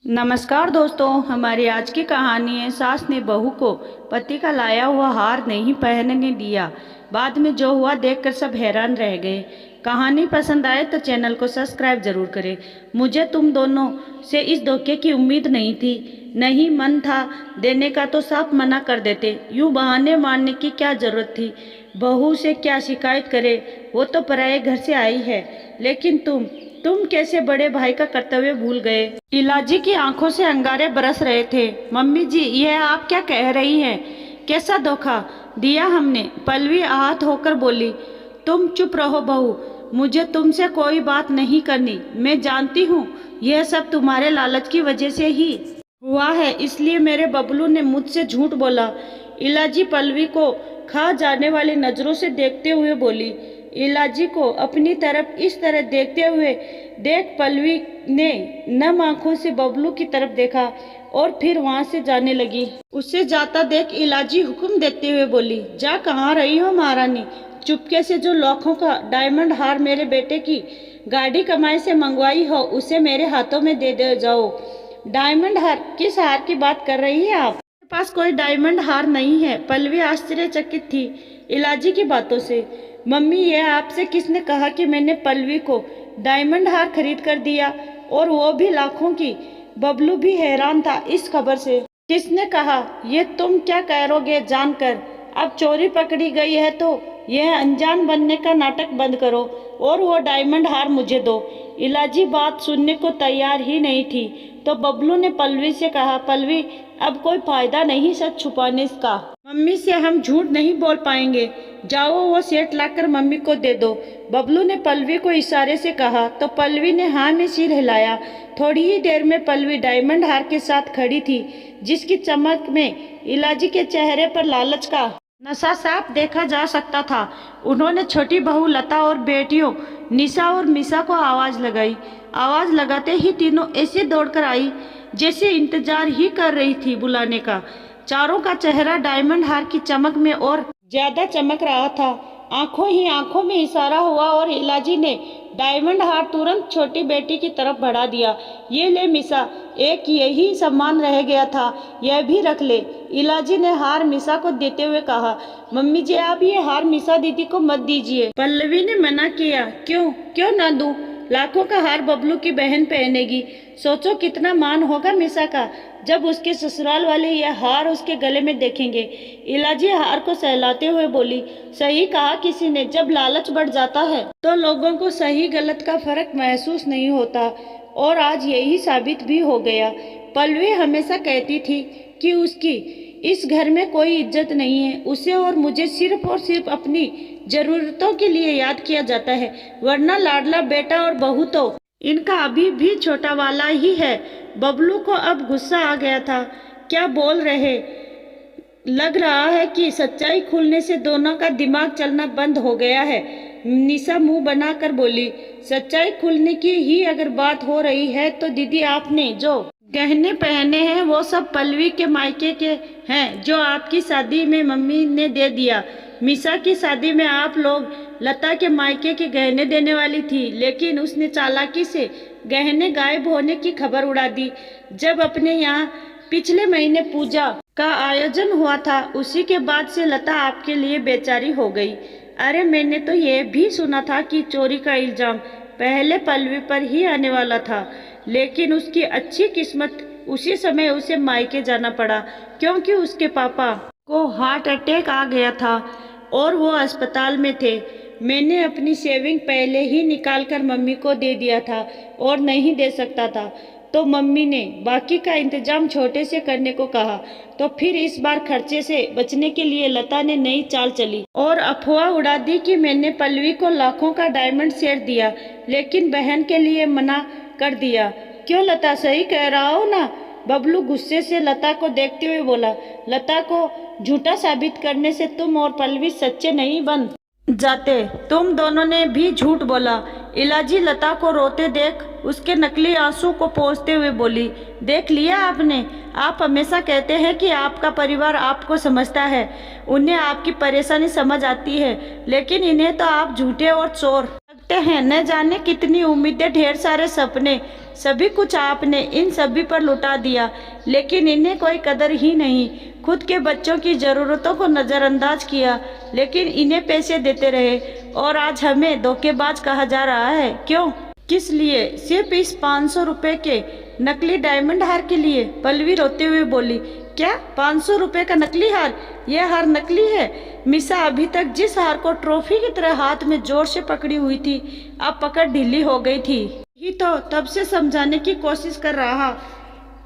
नमस्कार दोस्तों, हमारी आज की कहानी है सास ने बहू को पति का लाया हुआ हार नहीं पहनने दिया। बाद में जो हुआ देखकर सब हैरान रह गए। कहानी पसंद आए तो चैनल को सब्सक्राइब जरूर करें। मुझे तुम दोनों से इस धोखे की उम्मीद नहीं थी। नहीं मन था देने का तो साफ मना कर देते। यूं बहाने मारने की क्या जरूरत थी। बहू से क्या शिकायत करे, वो तो पराये घर से आई है। लेकिन तुम कैसे बड़े भाई का कर्तव्य भूल गए। इलाजी की आंखों से अंगारे बरस रहे थे। मम्मी जी, यह आप क्या कह रही हैं? कैसा धोखा दिया हमने? पल्लवी आहत होकर बोली। तुम चुप रहो बहू, मुझे तुमसे कोई बात नहीं करनी। मैं जानती हूँ यह सब तुम्हारे लालच की वजह से ही हुआ है, इसलिए मेरे बबलू ने मुझसे झूठ बोला। इलाजी पल्लवी को खा जाने वाली नजरों से देखते हुए बोली। इलाजी को अपनी तरफ इस तरह देखते हुए देख पल्लवी ने नम आंखों से बबलू की तरफ देखा और फिर वहां से जाने लगी। उससे जाता देख इलाजी हुक्म देते हुए बोली, जा कहाँ रही हो महारानी? चुपके से जो लाखों का डायमंड हार मेरे बेटे की गाड़ी कमाई से मंगवाई हो उसे मेरे हाथों में दे जाओ। डायमंड हार? किस हार की बात कर रही है आप? मेरे पास कोई डायमंड हार नहीं है। पल्लवी आश्चर्यचकित थी इलाजी की बातों से। मम्मी, ये आपसे किसने कहा कि मैंने पल्लवी को डायमंड हार खरीद कर दिया, और वो भी लाखों की? बबलू भी हैरान था इस खबर से। किसने कहा? ये तुम क्या करोगे जानकर? अब चोरी पकड़ी गई है तो यह अनजान बनने का नाटक बंद करो और वो डायमंड हार मुझे दो। इलाजी बात सुनने को तैयार ही नहीं थी तो बबलू ने पल्लवी से कहा, पल्लवी अब कोई फायदा नहीं सच छुपाने का। मम्मी से हम झूठ नहीं बोल पाएंगे। जाओ वो सेट लाकर मम्मी को दे दो। बबलू ने पल्लवी को इशारे से कहा तो पल्लवी ने हाँ में सिर हिलाया। थोड़ी ही देर में पल्लवी डायमंड हार के साथ खड़ी थी, जिसकी चमक में इलाजी के चेहरे पर लालच का नशा साफ देखा जा सकता था। उन्होंने छोटी बहू लता और बेटियों निशा और मिशा को आवाज लगाई। आवाज लगाते ही तीनों ऐसे दौड़कर आई जैसे इंतजार ही कर रही थी बुलाने का। चारों का चेहरा डायमंड हार की चमक में और ज्यादा चमक रहा था। आंखों में इशारा हुआ और इलाजी ने डायमंड हार तुरंत छोटी बेटी की तरफ बढ़ा दिया। ये ले मिशा, एक यही सामान रह गया था, यह भी रख ले। इलाजी ने हार मिशा को देते हुए कहा, मम्मी जी आप ये हार मिशा दीदी को मत दीजिए। पल्लवी ने मना किया। क्यों ना दूं? लाखों का हार बबलू की बहन पहनेगी। सोचो कितना मान होगा मिशा का जब उसके ससुराल वाले यह हार उसके गले में देखेंगे। इलाजी हार को सहलाते हुए बोली, सही कहा किसी ने, जब लालच बढ़ जाता है तो लोगों को सही गलत का फर्क महसूस नहीं होता, और आज यही साबित भी हो गया। पल्लवी हमेशा कहती थी कि उसकी इस घर में कोई इज्जत नहीं है। उसे और मुझे सिर्फ और सिर्फ अपनी जरूरतों के लिए याद किया जाता है, वरना लाडला बेटा और बहू तो इनका अभी भी छोटा वाला ही है। बबलू को अब गुस्सा आ गया था। क्या बोल रहे? लग रहा है कि सच्चाई खुलने से दोनों का दिमाग चलना बंद हो गया है। निशा मुंह बनाकर बोली, सच्चाई खुलने की ही अगर बात हो रही है तो दीदी आपने जो गहने पहने हैं वो सब पल्लवी के मायके के हैं, जो आपकी शादी में मम्मी ने दे दिया। मिशा की शादी में आप लोग लता के मायके के गहने देने वाली थी, लेकिन उसने चालाकी से गहने गायब होने की खबर उड़ा दी। जब अपने यहाँ पिछले महीने पूजा का आयोजन हुआ था, उसी के बाद से लता आपके लिए बेचारी हो गई। अरे मैंने तो ये भी सुना था कि चोरी का इल्जाम पहले पल्लवी पर ही आने वाला था, लेकिन उसकी अच्छी किस्मत उसी समय उसे मायके जाना पड़ा, क्योंकि उसके पापा को हार्ट अटैक आ गया था और वो अस्पताल में थे। मैंने अपनी सेविंग पहले ही निकाल कर मम्मी को दे दिया था और नहीं दे सकता था, तो मम्मी ने बाकी का इंतजाम छोटे से करने को कहा। तो फिर इस बार खर्चे से बचने के लिए लता ने नई चाल चली और अफवाह उड़ा दी कि मैंने पल्लवी को लाखों का डायमंड सेट दिया, लेकिन बहन के लिए मना कर दिया। क्यों लता, सही कह रहा हो ना? बबलू गुस्से से लता को देखते हुए बोला। लता को झूठा साबित करने से तुम और पल्लवी सच्चे नहीं बन जाते। तुम दोनों ने भी झूठ बोला। इलाजी लता को रोते देख उसके नकली आंसू को पोंछते हुए बोली, देख लिया आपने? आप हमेशा कहते हैं कि आपका परिवार आपको समझता है, उन्हें आपकी परेशानी समझ आती है, लेकिन इन्हें तो आप झूठे और चोर सकते हैं। न जाने कितनी उम्मीदें, ढेर सारे सपने, सभी कुछ आपने इन सभी पर लुटा दिया, लेकिन इन्हें कोई कदर ही नहीं। खुद के बच्चों की ज़रूरतों को नज़रअंदाज किया, लेकिन इन्हें पैसे देते रहे, और आज हमें धोखेबाज कहा जा रहा है। क्यों, किस लिए? सिर्फ इस 500 रुपये के नकली डायमंड हार के लिए? पल्लवी रोते हुए बोली। क्या 500 रुपये का नकली हार? यह हार नकली है? मिसा अभी तक जिस हार को ट्रॉफी की तरह हाथ में जोर से पकड़ी हुई थी, अब पकड़ ढीली हो गई थी। ही तो तब से समझाने की कोशिश कर रहा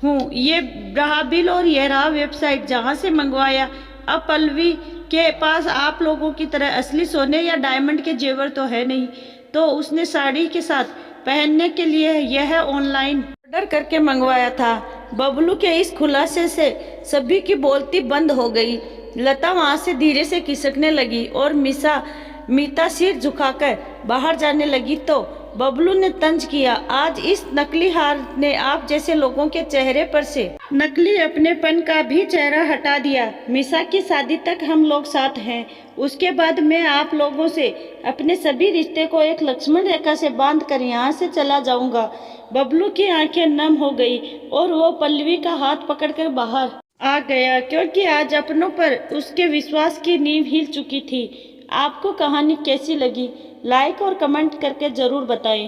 हूँ, ये रहा बिल और ये रहा वेबसाइट जहाँ से मंगवाया। अब पल्लवी के पास आप लोगों की तरह असली सोने या डायमंड के जेवर तो है नहीं, तो उसने साड़ी के साथ पहनने के लिए यह ऑनलाइन ऑर्डर करके मंगवाया था। बबलू के इस खुलासे से सभी की बोलती बंद हो गई। लता वहाँ से धीरे से खिसकने लगी और मीता सिर झुकाकर बाहर जाने लगी तो बबलू ने तंज किया, आज इस नकली हार ने आप जैसे लोगों के चेहरे पर से नकली अपनेपन का भी चेहरा हटा दिया। मिसा की शादी तक हम लोग साथ हैं, उसके बाद मैं आप लोगों से अपने सभी रिश्ते को एक लक्ष्मण रेखा से बांध कर यहाँ से चला जाऊंगा। बबलू की आंखें नम हो गई और वो पल्लवी का हाथ पकड़कर बाहर आ गया, क्योंकि आज अपनों पर उसके विश्वास की नींव हिल चुकी थी। आपको कहानी कैसी लगी? लाइक और कमेंट करके ज़रूर बताएं।